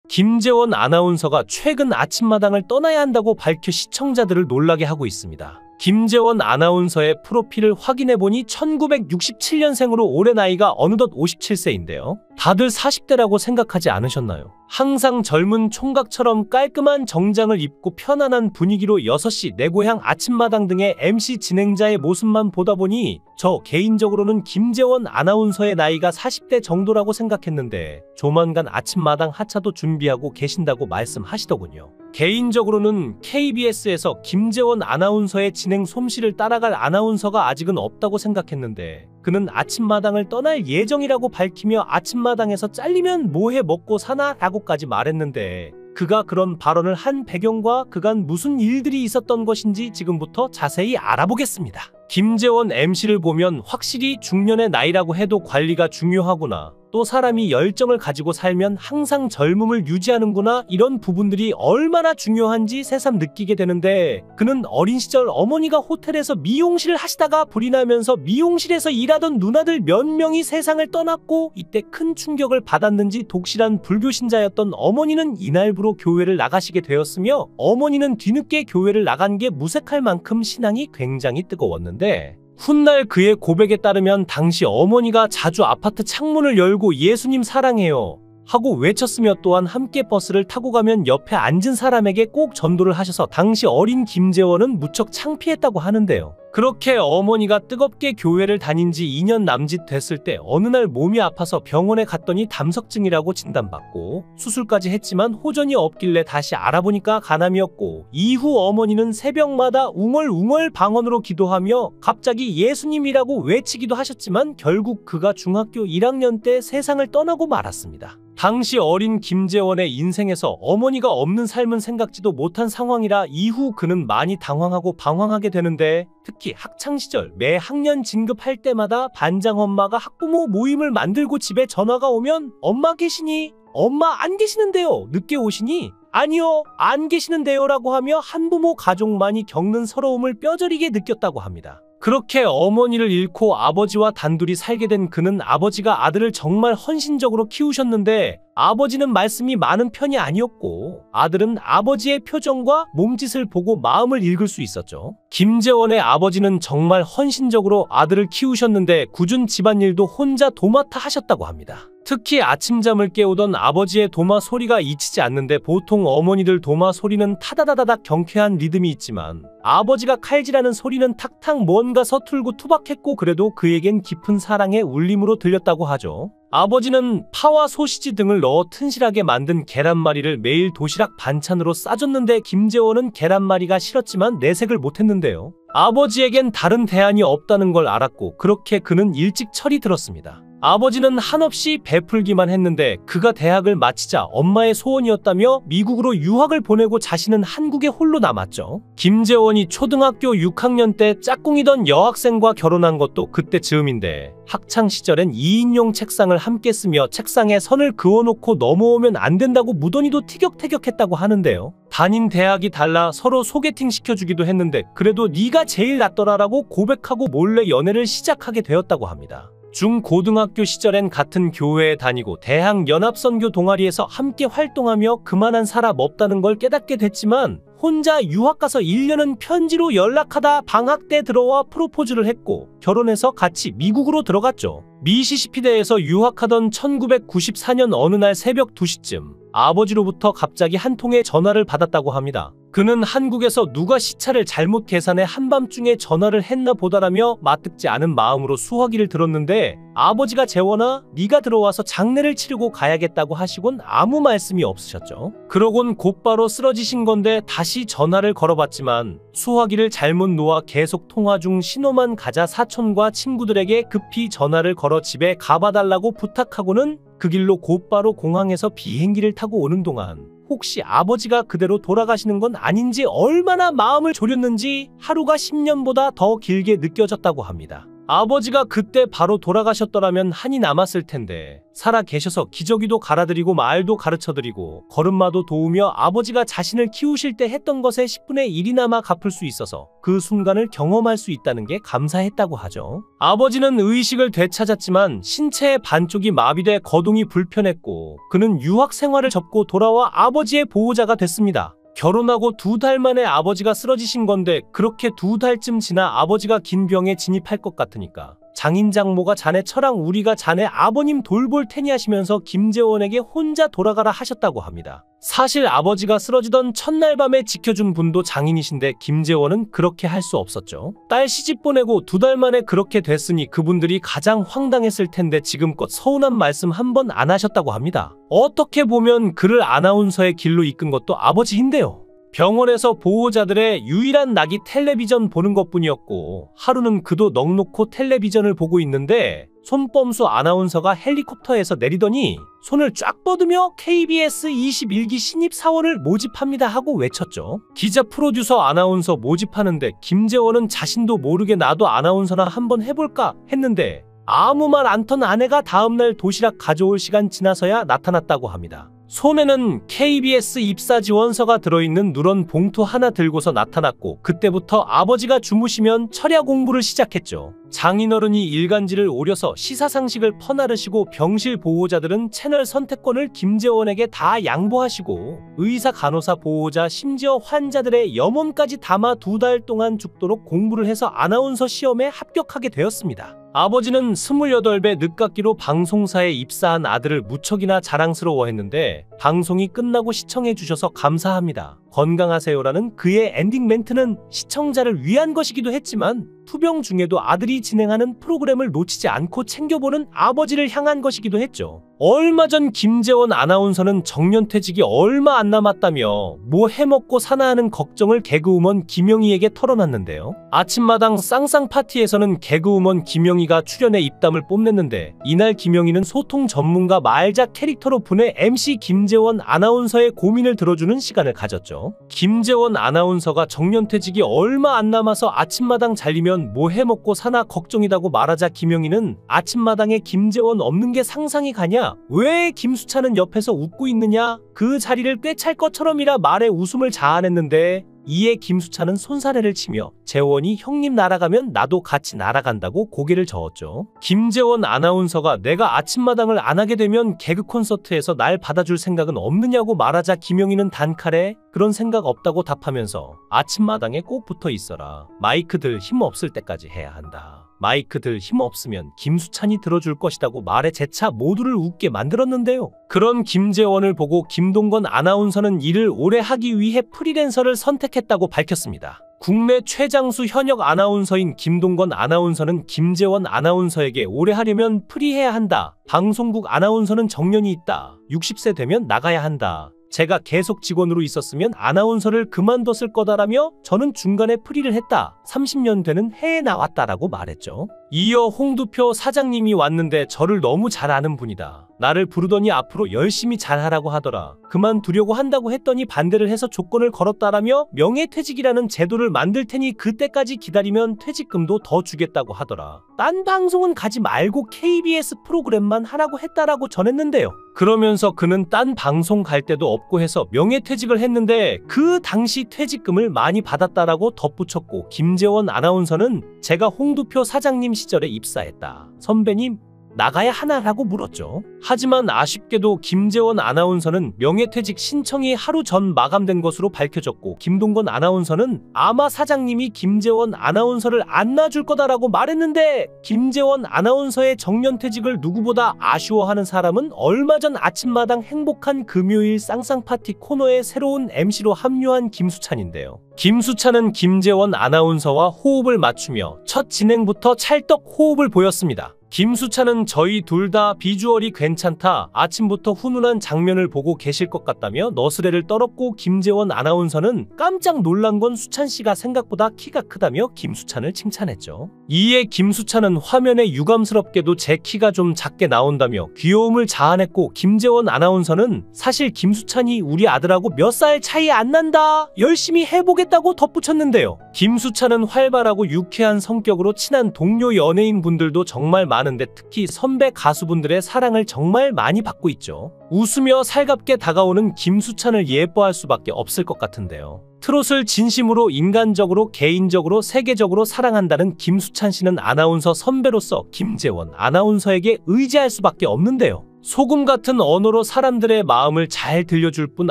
김재원 아나운서가 최근 아침마당을 떠나야 한다고 밝혀 시청자들을 놀라게 하고 있습니다. 김재원 아나운서의 프로필을 확인해보니 1967년생으로 올해 나이가 어느덧 57세인데요. 다들 40대라고 생각하지 않으셨나요? 항상 젊은 총각처럼 깔끔한 정장을 입고 편안한 분위기로 6시 내 고향 아침마당 등의 MC 진행자의 모습만 보다 보니 저 개인적으로는 김재원 아나운서의 나이가 40대 정도라고 생각했는데 조만간 아침마당 하차도 준비하고 계신다고 말씀하시더군요. 개인적으로는 KBS에서 김재원 아나운서의 진행 솜씨를 따라갈 아나운서가 아직은 없다고 생각했는데 그는 아침마당을 떠날 예정이라고 밝히며 아침마당에서 잘리면 뭐해 먹고 사나? 라고까지 말했는데 그가 그런 발언을 한 배경과 그간 무슨 일들이 있었던 것인지 지금부터 자세히 알아보겠습니다. 김재원 MC를 보면 확실히 중년의 나이라고 해도 관리가 중요하구나. 또 사람이 열정을 가지고 살면 항상 젊음을 유지하는구나. 이런 부분들이 얼마나 중요한지 새삼 느끼게 되는데 그는 어린 시절 어머니가 호텔에서 미용실을 하시다가 불이 나면서 미용실에서 일하던 누나들 몇 명이 세상을 떠났고 이때 큰 충격을 받았는지 독실한 불교 신자였던 어머니는 이날부로 교회를 나가시게 되었으며 어머니는 뒤늦게 교회를 나간 게 무색할 만큼 신앙이 굉장히 뜨거웠는데 훗날 그의 고백에 따르면 당시 어머니가 자주 아파트 창문을 열고 예수님 사랑해요 하고 외쳤으며 또한 함께 버스를 타고 가면 옆에 앉은 사람에게 꼭 전도를 하셔서 당시 어린 김재원은 무척 창피했다고 하는데요. 그렇게 어머니가 뜨겁게 교회를 다닌 지 2년 남짓 됐을 때 어느 날 몸이 아파서 병원에 갔더니 담석증이라고 진단받고 수술까지 했지만 호전이 없길래 다시 알아보니까 간암이었고 이후 어머니는 새벽마다 웅얼웅얼 방언으로 기도하며 갑자기 예수님이라고 외치기도 하셨지만 결국 그가 중학교 1학년 때 세상을 떠나고 말았습니다. 당시 어린 김재원의 인생에서 어머니가 없는 삶은 생각지도 못한 상황이라 이후 그는 많이 당황하고 방황하게 되는데 특히 학창시절 매 학년 진급할 때마다 반장 엄마가 학부모 모임을 만들고 집에 전화가 오면 엄마 계시니? 엄마 안 계시는데요? 늦게 오시니? 아니요, 안 계시는데요? 라고 하며 한부모 가족만이 겪는 서러움을 뼈저리게 느꼈다고 합니다. 그렇게 어머니를 잃고 아버지와 단둘이 살게 된 그는 아버지가 아들을 정말 헌신적으로 키우셨는데 아버지는 말씀이 많은 편이 아니었고 아들은 아버지의 표정과 몸짓을 보고 마음을 읽을 수 있었죠. 김재원의 아버지는 정말 헌신적으로 아들을 키우셨는데 굳은 집안일도 혼자 도맡아 하셨다고 합니다. 특히 아침잠을 깨우던 아버지의 도마 소리가 잊히지 않는데 보통 어머니들 도마 소리는 타다다다닥 경쾌한 리듬이 있지만 아버지가 칼질하는 소리는 탁탁 뭔가 서툴고 투박했고 그래도 그에겐 깊은 사랑의 울림으로 들렸다고 하죠. 아버지는 파와 소시지 등을 넣어 튼실하게 만든 계란말이를 매일 도시락 반찬으로 싸줬는데 김재원은 계란말이가 싫었지만 내색을 못했는데요. 아버지에겐 다른 대안이 없다는 걸 알았고 그렇게 그는 일찍 철이 들었습니다. 아버지는 한없이 베풀기만 했는데 그가 대학을 마치자 엄마의 소원이었다며 미국으로 유학을 보내고 자신은 한국에 홀로 남았죠. 김재원이 초등학교 6학년 때 짝꿍이던 여학생과 결혼한 것도 그때 즈음인데 학창시절엔 2인용 책상을 함께 쓰며 책상에 선을 그어놓고 넘어오면 안 된다고 무던히도 티격태격했다고 하는데요. 다닌 대학이 달라 서로 소개팅 시켜주기도 했는데 그래도 네가 제일 낫더라라고 고백하고 몰래 연애를 시작하게 되었다고 합니다. 중고등학교 시절엔 같은 교회에 다니고 대학 연합선교 동아리에서 함께 활동하며 그만한 사람 없다는 걸 깨닫게 됐지만 혼자 유학 가서 1년은 편지로 연락하다 방학 때 들어와 프로포즈를 했고 결혼해서 같이 미국으로 들어갔죠. 미시시피대에서 유학하던 1994년 어느 날 새벽 2시쯤 아버지로부터 갑자기 한 통의 전화를 받았다고 합니다. 그는 한국에서 누가 시차를 잘못 계산해 한밤중에 전화를 했나 보다라며 맞듣지 않은 마음으로 수화기를 들었는데 아버지가 재원아 네가 들어와서 장례를 치르고 가야겠다고 하시곤 아무 말씀이 없으셨죠. 그러곤 곧바로 쓰러지신 건데 다시 전화를 걸어봤지만 수화기를 잘못 놓아 계속 통화 중 신호만 가자 사촌과 친구들에게 급히 전화를 걸어 집에 가봐달라고 부탁하고는 그 길로 곧바로 공항에서 비행기를 타고 오는 동안 혹시 아버지가 그대로 돌아가시는 건 아닌지 얼마나 마음을 졸였는지 하루가 10년보다 더 길게 느껴졌다고 합니다. 아버지가 그때 바로 돌아가셨더라면 한이 남았을 텐데 살아 계셔서 기저귀도 갈아드리고 말도 가르쳐드리고 걸음마도 도우며 아버지가 자신을 키우실 때 했던 것의 10분의 1이나마 갚을 수 있어서 그 순간을 경험할 수 있다는 게 감사했다고 하죠. 아버지는 의식을 되찾았지만 신체의 반쪽이 마비돼 거동이 불편했고 그는 유학 생활을 접고 돌아와 아버지의 보호자가 됐습니다. 결혼하고 2달 만에 아버지가 쓰러지신 건데 그렇게 2달쯤 지나 아버지가 긴 병에 진입할 것 같으니까 장인장모가 자네 처랑 우리가 자네 아버님 돌볼 테니 하시면서 김재원에게 혼자 돌아가라 하셨다고 합니다. 사실 아버지가 쓰러지던 첫날 밤에 지켜준 분도 장인이신데 김재원은 그렇게 할 수 없었죠. 딸 시집 보내고 2달 만에 그렇게 됐으니 그분들이 가장 황당했을 텐데 지금껏 서운한 말씀 한 번 안 하셨다고 합니다. 어떻게 보면 그를 아나운서의 길로 이끈 것도 아버지인데요. 병원에서 보호자들의 유일한 낙이 텔레비전 보는 것뿐이었고 하루는 그도 넋놓고 텔레비전을 보고 있는데 손범수 아나운서가 헬리콥터에서 내리더니 손을 쫙 뻗으며 KBS 21기 신입 사원을 모집합니다 하고 외쳤죠. 기자 프로듀서 아나운서 모집하는데 김재원은 자신도 모르게 나도 아나운서나 한번 해볼까 했는데 아무 말 않던 아내가 다음날 도시락 가져올 시간 지나서야 나타났다고 합니다. 손에는 KBS 입사 지원서가 들어있는 누런 봉투 하나 들고서 나타났고 그때부터 아버지가 주무시면 철야 공부를 시작했죠. 장인어른이 일간지를 오려서 시사상식을 퍼나르시고 병실 보호자들은 채널 선택권을 김재원에게 다 양보하시고 의사, 간호사, 보호자, 심지어 환자들의 염원까지 담아 2달 동안 죽도록 공부를 해서 아나운서 시험에 합격하게 되었습니다. 아버지는 28배 늦깎이로 방송사에 입사한 아들을 무척이나 자랑스러워했는데 방송이 끝나고 시청해주셔서 감사합니다. 건강하세요라는 그의 엔딩 멘트는 시청자를 위한 것이기도 했지만 투병 중에도 아들이 진행하는 프로그램을 놓치지 않고 챙겨보는 아버지를 향한 것이기도 했죠. 얼마 전 김재원 아나운서는 정년퇴직이 얼마 안 남았다며 뭐 해먹고 사나 하는 걱정을 개그우먼 김영희에게 털어놨는데요. 아침마당 쌍쌍 파티에서는 개그우먼 김영희가 출연해 입담을 뽐냈는데 이날 김영희는 소통 전문가 말자 캐릭터로 분해 MC 김재원 아나운서의 고민을 들어주는 시간을 가졌죠. 김재원 아나운서가 정년퇴직이 얼마 안 남아서 아침마당 잘리면 뭐 해먹고 사나 걱정이라고 말하자 김영희는 아침마당에 김재원 없는 게 상상이 가냐? 왜 김수찬은 옆에서 웃고 있느냐? 그 자리를 꿰찰 것처럼이라 말에 웃음을 자아냈는데 이에 김수찬은 손사래를 치며 재원이 형님 날아가면 나도 같이 날아간다고 고개를 저었죠. 김재원 아나운서가 내가 아침마당을 안 하게 되면 개그 콘서트에서 날 받아줄 생각은 없느냐고 말하자 김영희는 단칼에 그런 생각 없다고 답하면서 아침마당에 꼭 붙어 있어라. 마이크들 힘 없을 때까지 해야 한다. 마이크들 힘 없으면 김수찬이 들어줄 것이라고 말해 재차 모두를 웃게 만들었는데요. 그런 김재원을 보고 김동건 아나운서는 일을 오래 하기 위해 프리랜서를 선택했다고 밝혔습니다. 국내 최장수 현역 아나운서인 김동건 아나운서는 김재원 아나운서에게 오래 하려면 프리해야 한다. 방송국 아나운서는 정년이 있다. 60세 되면 나가야 한다. 제가 계속 직원으로 있었으면 아나운서를 그만뒀을 거다라며 저는 중간에 프리를 했다. 30년 되는 해에 나왔다라고 말했죠. 이어 홍두표 사장님이 왔는데 저를 너무 잘 아는 분이다. 나를 부르더니 앞으로 열심히 잘하라고 하더라. 그만두려고 한다고 했더니 반대를 해서 조건을 걸었다라며 명예퇴직이라는 제도를 만들 테니 그때까지 기다리면 퇴직금도 더 주겠다고 하더라. 딴 방송은 가지 말고 KBS 프로그램만 하라고 했다라고 전했는데요. 그러면서 그는 딴 방송 갈 데도 없고 해서 명예퇴직을 했는데 그 당시 퇴직금을 많이 받았다라고 덧붙였고 김재원 아나운서는 제가 홍두표 사장님 시절에 입사했다. 선배님 나가야 하나라고 물었죠. 하지만 아쉽게도 김재원 아나운서는 명예퇴직 신청이 하루 전 마감된 것으로 밝혀졌고 김동건 아나운서는 아마 사장님이 김재원 아나운서를 안 놔줄 거다라고 말했는데 김재원 아나운서의 정년퇴직을 누구보다 아쉬워하는 사람은 얼마 전 아침마당 행복한 금요일 쌍쌍파티 코너에 새로운 MC로 합류한 김수찬인데요. 김수찬은 김재원 아나운서와 호흡을 맞추며 첫 진행부터 찰떡 호흡을 보였습니다. 김수찬은 저희 둘 다 비주얼이 괜찮다. 아침부터 훈훈한 장면을 보고 계실 것 같다며 너스레를 떨었고 김재원 아나운서는 깜짝 놀란 건 수찬 씨가 생각보다 키가 크다며 김수찬을 칭찬했죠. 이에 김수찬은 화면에 유감스럽게도 제 키가 좀 작게 나온다며 귀여움을 자아냈고 김재원 아나운서는 사실 김수찬이 우리 아들하고 몇 살 차이 안 난다. 열심히 해보겠다고 덧붙였는데요. 김수찬은 활발하고 유쾌한 성격으로 친한 동료 연예인분들도 정말 많은데 특히 선배 가수분들의 사랑을 정말 많이 받고 있죠. 웃으며 살갑게 다가오는 김수찬을 예뻐할 수밖에 없을 것 같은데요. 트롯을 진심으로 인간적으로 개인적으로 세계적으로 사랑한다는 김수찬 씨는 아나운서 선배로서 김재원 아나운서에게 의지할 수밖에 없는데요. 소금 같은 언어로 사람들의 마음을 잘 들려줄 뿐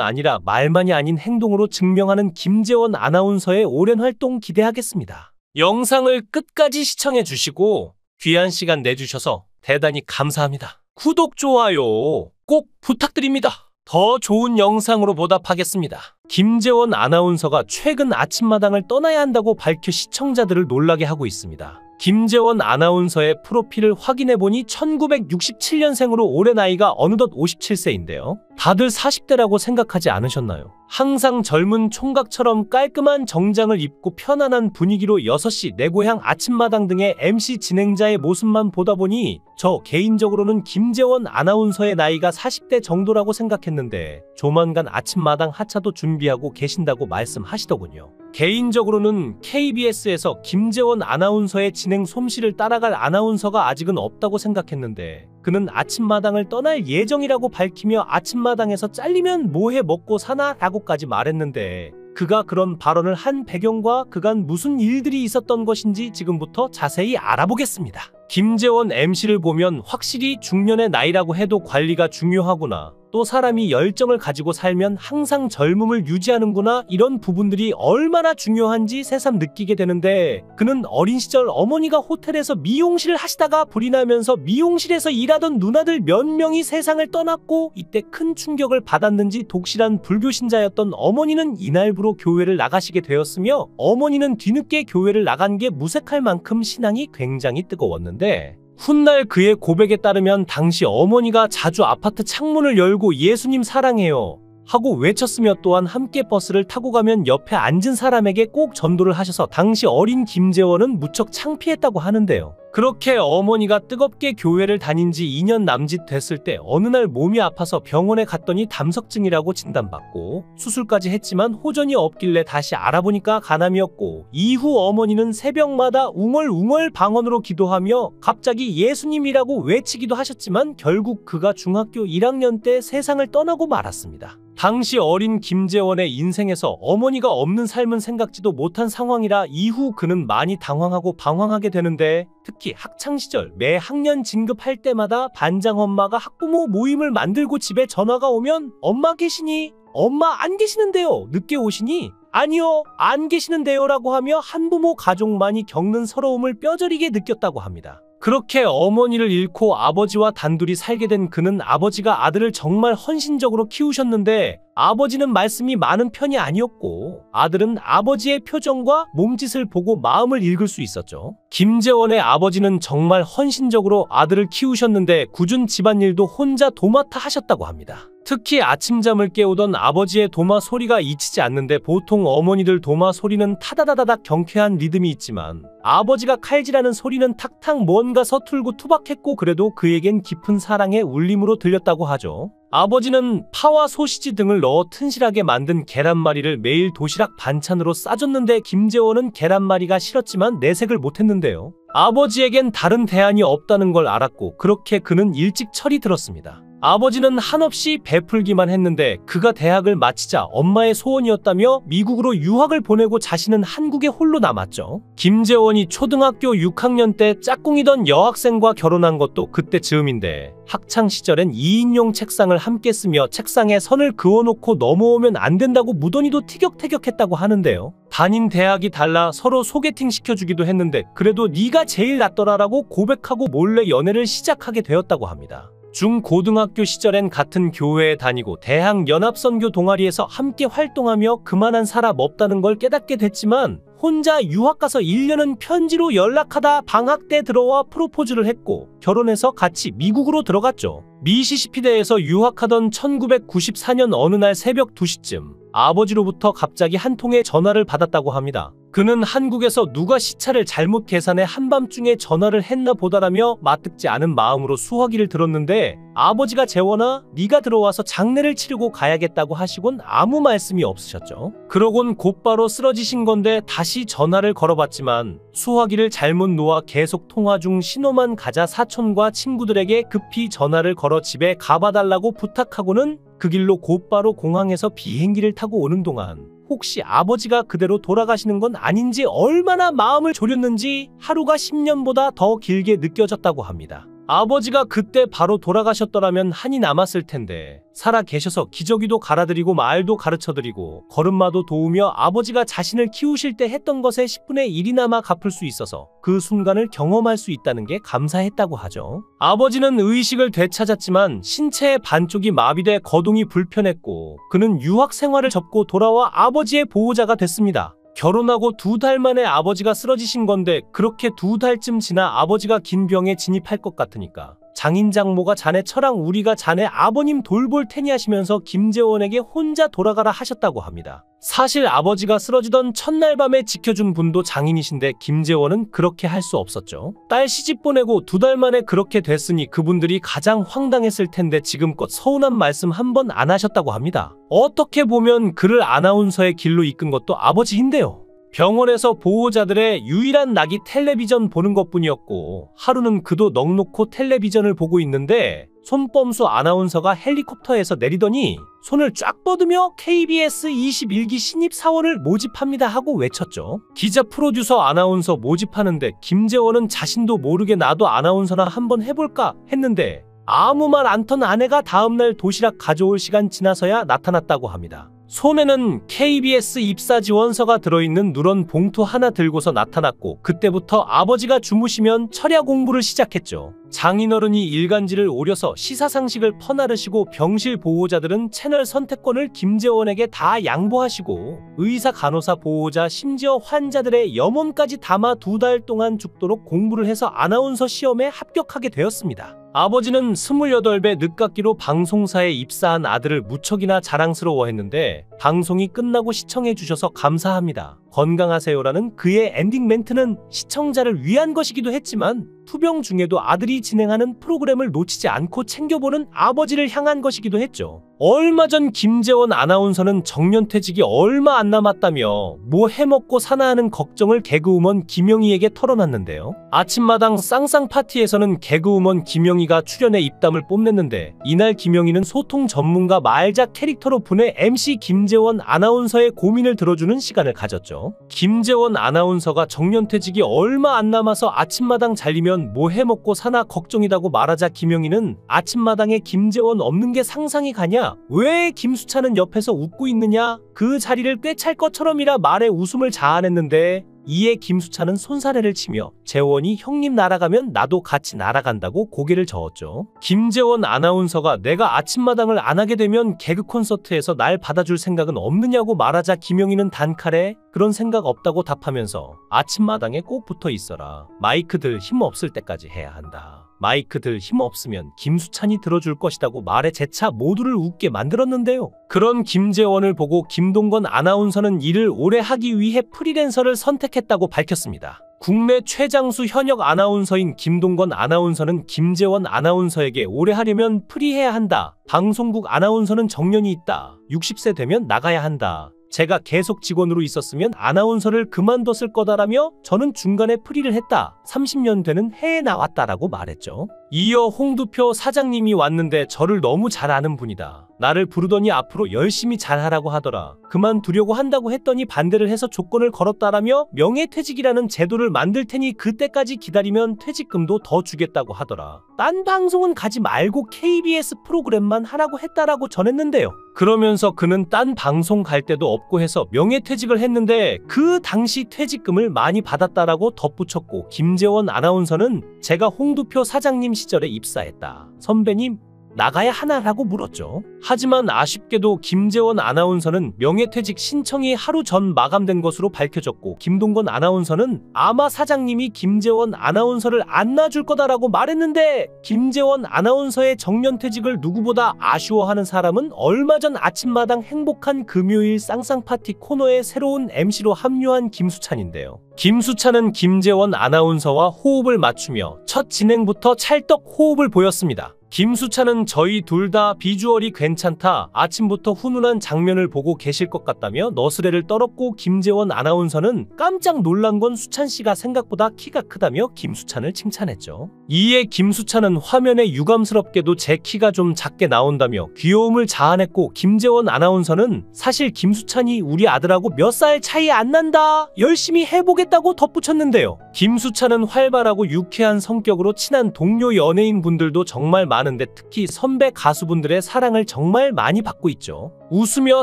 아니라 말만이 아닌 행동으로 증명하는 김재원 아나운서의 오랜 활동 기대하겠습니다. 영상을 끝까지 시청해 주시고 귀한 시간 내주셔서 대단히 감사합니다. 구독, 좋아요 꼭 부탁드립니다. 더 좋은 영상으로 보답하겠습니다. 김재원 아나운서가 최근 아침마당을 떠나야 한다고 밝혀 시청자들을 놀라게 하고 있습니다. 김재원 아나운서의 프로필을 확인해보니 1967년생으로 올해 나이가 어느덧 57세인데요. 다들 40대라고 생각하지 않으셨나요? 항상 젊은 총각처럼 깔끔한 정장을 입고 편안한 분위기로 6시 내 고향 아침마당 등의 MC 진행자의 모습만 보다 보니 저 개인적으로는 김재원 아나운서의 나이가 40대 정도라고 생각했는데 조만간 아침마당 하차도 준비하고 계신다고 말씀하시더군요. 개인적으로는 KBS에서 김재원 아나운서의 진행 솜씨를 따라갈 아나운서가 아직은 없다고 생각했는데 그는 아침마당을 떠날 예정이라고 밝히며 아침마당에서 잘리면 뭐해 먹고 사나? 라고까지 말했는데 그가 그런 발언을 한 배경과 그간 무슨 일들이 있었던 것인지 지금부터 자세히 알아보겠습니다. 김재원 MC를 보면 확실히 중년의 나이라고 해도 관리가 중요하구나. 또 사람이 열정을 가지고 살면 항상 젊음을 유지하는구나. 이런 부분들이 얼마나 중요한지 새삼 느끼게 되는데 그는 어린 시절 어머니가 호텔에서 미용실을 하시다가 불이 나면서 미용실에서 일하던 누나들 몇 명이 세상을 떠났고 이때 큰 충격을 받았는지 독실한 불교 신자였던 어머니는 이날부로 교회를 나가시게 되었으며 어머니는 뒤늦게 교회를 나간 게 무색할 만큼 신앙이 굉장히 뜨거웠는데 훗날 그의 고백에 따르면 당시 어머니가 자주 아파트 창문을 열고 예수님 사랑해요 하고 외쳤으며 또한 함께 버스를 타고 가면 옆에 앉은 사람에게 꼭 전도를 하셔서 당시 어린 김재원은 무척 창피했다고 하는데요. 그렇게 어머니가 뜨겁게 교회를 다닌 지 2년 남짓 됐을 때 어느 날 몸이 아파서 병원에 갔더니 담석증이라고 진단받고 수술까지 했지만 호전이 없길래 다시 알아보니까 간암이었고 이후 어머니는 새벽마다 웅얼웅얼 방언으로 기도하며 갑자기 예수님이라고 외치기도 하셨지만 결국 그가 중학교 1학년 때 세상을 떠나고 말았습니다. 당시 어린 김재원의 인생에서 어머니가 없는 삶은 생각지도 못한 상황이라 이후 그는 많이 당황하고 방황하게 되는데 특히 학창시절 매 학년 진급할 때마다 반장 엄마가 학부모 모임을 만들고 집에 전화가 오면 엄마 계시니? 엄마 안 계시는데요? 늦게 오시니? 아니요, 안 계시는데요 라고 하며 한부모 가족만이 겪는 서러움을 뼈저리게 느꼈다고 합니다. 그렇게 어머니를 잃고 아버지와 단둘이 살게 된 그는 아버지가 아들을 정말 헌신적으로 키우셨는데 아버지는 말씀이 많은 편이 아니었고 아들은 아버지의 표정과 몸짓을 보고 마음을 읽을 수 있었죠. 김재원의 아버지는 정말 헌신적으로 아들을 키우셨는데 굳은 집안일도 혼자 도맡아 하셨다고 합니다. 특히 아침잠을 깨우던 아버지의 도마 소리가 잊히지 않는데 보통 어머니들 도마 소리는 타다다다닥 경쾌한 리듬이 있지만 아버지가 칼질하는 소리는 탁탁 뭔가 서툴고 투박했고 그래도 그에겐 깊은 사랑의 울림으로 들렸다고 하죠. 아버지는 파와 소시지 등을 넣어 튼실하게 만든 계란말이를 매일 도시락 반찬으로 싸줬는데 김재원은 계란말이가 싫었지만 내색을 못했는데요. 아버지에겐 다른 대안이 없다는 걸 알았고 그렇게 그는 일찍 철이 들었습니다. 아버지는 한없이 베풀기만 했는데 그가 대학을 마치자 엄마의 소원이었다며 미국으로 유학을 보내고 자신은 한국에 홀로 남았죠. 김재원이 초등학교 6학년 때 짝꿍이던 여학생과 결혼한 것도 그때 즈음인데 학창시절엔 2인용 책상을 함께 쓰며 책상에 선을 그어놓고 넘어오면 안 된다고 무던히도 티격태격했다고 하는데요. 다닌 대학이 달라 서로 소개팅 시켜주기도 했는데 그래도 네가 제일 낫더라라고 고백하고 몰래 연애를 시작하게 되었다고 합니다. 중고등학교 시절엔 같은 교회에 다니고 대학 연합선교 동아리에서 함께 활동하며 그만한 사람 없다는 걸 깨닫게 됐지만 혼자 유학 가서 1년은 편지로 연락하다 방학 때 들어와 프로포즈를 했고 결혼해서 같이 미국으로 들어갔죠. 미시시피대에서 유학하던 1994년 어느 날 새벽 2시쯤 아버지로부터 갑자기 한 통의 전화를 받았다고 합니다. 그는 한국에서 누가 시차를 잘못 계산해 한밤중에 전화를 했나 보다라며 마뜩지 않은 마음으로 수화기를 들었는데 아버지가 재원아 네가 들어와서 장례를 치르고 가야겠다고 하시곤 아무 말씀이 없으셨죠. 그러곤 곧바로 쓰러지신 건데 다시 전화를 걸어봤지만 수화기를 잘못 놓아 계속 통화 중 신호만 가자 사촌과 친구들에게 급히 전화를 걸어 집에 가봐달라고 부탁하고는 그 길로 곧바로 공항에서 비행기를 타고 오는 동안 혹시 아버지가 그대로 돌아가시는 건 아닌지 얼마나 마음을 졸였는지 하루가 10년보다 더 길게 느껴졌다고 합니다. 아버지가 그때 바로 돌아가셨더라면 한이 남았을 텐데 살아 계셔서 기저귀도 갈아드리고 말도 가르쳐드리고 걸음마도 도우며 아버지가 자신을 키우실 때 했던 것의 10분의 1이나마 갚을 수 있어서 그 순간을 경험할 수 있다는 게 감사했다고 하죠. 아버지는 의식을 되찾았지만 신체의 반쪽이 마비돼 거동이 불편했고 그는 유학 생활을 접고 돌아와 아버지의 보호자가 됐습니다. 결혼하고 2달 만에 아버지가 쓰러지신 건데 그렇게 2달쯤 지나 아버지가 긴 병에 진입할 것 같으니까 장인장모가 자네 처랑 우리가 자네 아버님 돌볼 테니 하시면서 김재원에게 혼자 돌아가라 하셨다고 합니다. 사실 아버지가 쓰러지던 첫날 밤에 지켜준 분도 장인이신데 김재원은 그렇게 할 수 없었죠. 딸 시집 보내고 2달 만에 그렇게 됐으니 그분들이 가장 황당했을 텐데 지금껏 서운한 말씀 한 번 안 하셨다고 합니다. 어떻게 보면 그를 아나운서의 길로 이끈 것도 아버지인데요. 병원에서 보호자들의 유일한 낙이 텔레비전 보는 것뿐이었고 하루는 그도 넋놓고 텔레비전을 보고 있는데 손범수 아나운서가 헬리콥터에서 내리더니 손을 쫙 뻗으며 KBS 21기 신입사원을 모집합니다 하고 외쳤죠. 기자 프로듀서 아나운서 모집하는데 김재원은 자신도 모르게 나도 아나운서나 한번 해볼까 했는데 아무 말 않던 아내가 다음날 도시락 가져올 시간 지나서야 나타났다고 합니다. 손에는 KBS 입사 지원서가 들어있는 누런 봉투 하나 들고서 나타났고 그때부터 아버지가 주무시면 철야 공부를 시작했죠. 장인어른이 일간지를 오려서 시사상식을 퍼나르시고 병실 보호자들은 채널 선택권을 김재원에게 다 양보하시고 의사, 간호사, 보호자, 심지어 환자들의 염원까지 담아 2달 동안 죽도록 공부를 해서 아나운서 시험에 합격하게 되었습니다. 아버지는 28배 늦깎이로 방송사에 입사한 아들을 무척이나 자랑스러워했는데 방송이 끝나고 시청해주셔서 감사합니다. 건강하세요라는 그의 엔딩 멘트는 시청자를 위한 것이기도 했지만 투병 중에도 아들이 진행하는 프로그램을 놓치지 않고 챙겨보는 아버지를 향한 것이기도 했죠. 얼마 전 김재원 아나운서는 정년퇴직이 얼마 안 남았다며 뭐 해먹고 사나 하는 걱정을 개그우먼 김영희에게 털어놨는데요. 아침마당 쌍쌍 파티에서는 개그우먼 김영희가 출연해 입담을 뽐냈는데 이날 김영희는 소통 전문가 말자 캐릭터로 분해 MC 김재원 아나운서의 고민을 들어주는 시간을 가졌죠. 김재원 아나운서가 정년퇴직이 얼마 안 남아서 아침마당 잘리면 뭐 해먹고 사나 걱정이라고 말하자 김영희는 아침마당에 김재원 없는 게 상상이 가냐? 왜 김수찬은 옆에서 웃고 있느냐? 그 자리를 꿰찰 것처럼이라 말에 웃음을 자아냈는데 이에 김수찬은 손사래를 치며 재원이 형님 날아가면 나도 같이 날아간다고 고개를 저었죠. 김재원 아나운서가 내가 아침마당을 안 하게 되면 개그 콘서트에서 날 받아줄 생각은 없느냐고 말하자 김영희는 단칼에 그런 생각 없다고 답하면서 아침마당에 꼭 붙어 있어라. 마이크들 힘 없을 때까지 해야 한다. 마이크들 힘 없으면 김수찬이 들어줄 것이라고 말해 재차 모두를 웃게 만들었는데요. 그런 김재원을 보고 김동건 아나운서는 일을 오래 하기 위해 프리랜서를 선택했다고 밝혔습니다. 국내 최장수 현역 아나운서인 김동건 아나운서는 김재원 아나운서에게 오래 하려면 프리해야 한다. 방송국 아나운서는 정년이 있다. 60세 되면 나가야 한다. 제가 계속 직원으로 있었으면 아나운서를 그만뒀을 거다라며 저는 중간에 프리를 했다. 30년 되는 해에 나왔다라고 말했죠. 이어 홍두표 사장님이 왔는데 저를 너무 잘 아는 분이다. 나를 부르더니 앞으로 열심히 잘하라고 하더라. 그만두려고 한다고 했더니 반대를 해서 조건을 걸었다라며 명예퇴직이라는 제도를 만들 테니 그때까지 기다리면 퇴직금도 더 주겠다고 하더라. 딴 방송은 가지 말고 KBS 프로그램만 하라고 했다라고 전했는데요. 그러면서 그는 딴 방송 갈 데도 없고 해서 명예퇴직을 했는데 그 당시 퇴직금을 많이 받았다라고 덧붙였고 김재원 아나운서는 제가 홍두표 사장님 시절에 입사했다. 선배님 나가야 하나라고 물었죠. 하지만 아쉽게도 김재원 아나운서는 명예퇴직 신청이 하루 전 마감된 것으로 밝혀졌고, 김동건 아나운서는 아마 사장님이 김재원 아나운서를 안 놔줄 거다라고 말했는데, 김재원 아나운서의 정년퇴직을 누구보다 아쉬워하는 사람은 얼마 전 아침마당 행복한 금요일 쌍쌍파티 코너에 새로운 MC로 합류한 김수찬인데요. 김수찬은 김재원 아나운서와 호흡을 맞추며 첫 진행부터 찰떡 호흡을 보였습니다. 김수찬은 저희 둘 다 비주얼이 괜찮다, 아침부터 훈훈한 장면을 보고 계실 것 같다며 너스레를 떨었고, 김재원 아나운서는 깜짝 놀란 건 수찬 씨가 생각보다 키가 크다며 김수찬을 칭찬했죠. 이에 김수찬은 화면에 유감스럽게도 제 키가 좀 작게 나온다며 귀여움을 자아냈고, 김재원 아나운서는 사실 김수찬이 우리 아들하고 몇 살 차이 안 난다, 열심히 해보겠다고 덧붙였는데요. 김수찬은 활발하고 유쾌한 성격으로 친한 동료 연예인분들도 정말 많은데, 특히 선배 가수분들의 사랑을 정말 많이 받고 있죠. 웃으며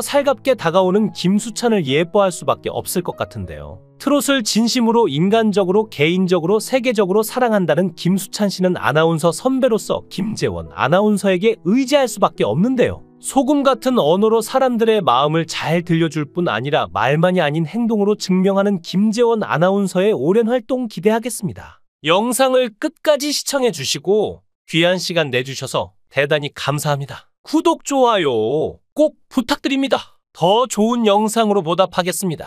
살갑게 다가오는 김수찬을 예뻐할 수밖에 없을 것 같은데요. 트롯을 진심으로, 인간적으로, 개인적으로, 세계적으로 사랑한다는 김수찬 씨는 아나운서 선배로서 김재원 아나운서에게 의지할 수밖에 없는데요. 소금 같은 언어로 사람들의 마음을 잘 들려줄 뿐 아니라 말만이 아닌 행동으로 증명하는 김재원 아나운서의 오랜 활동 기대하겠습니다. 영상을 끝까지 시청해 주시고 귀한 시간 내주셔서 대단히 감사합니다. 구독, 좋아요 꼭 부탁드립니다. 더 좋은 영상으로 보답하겠습니다.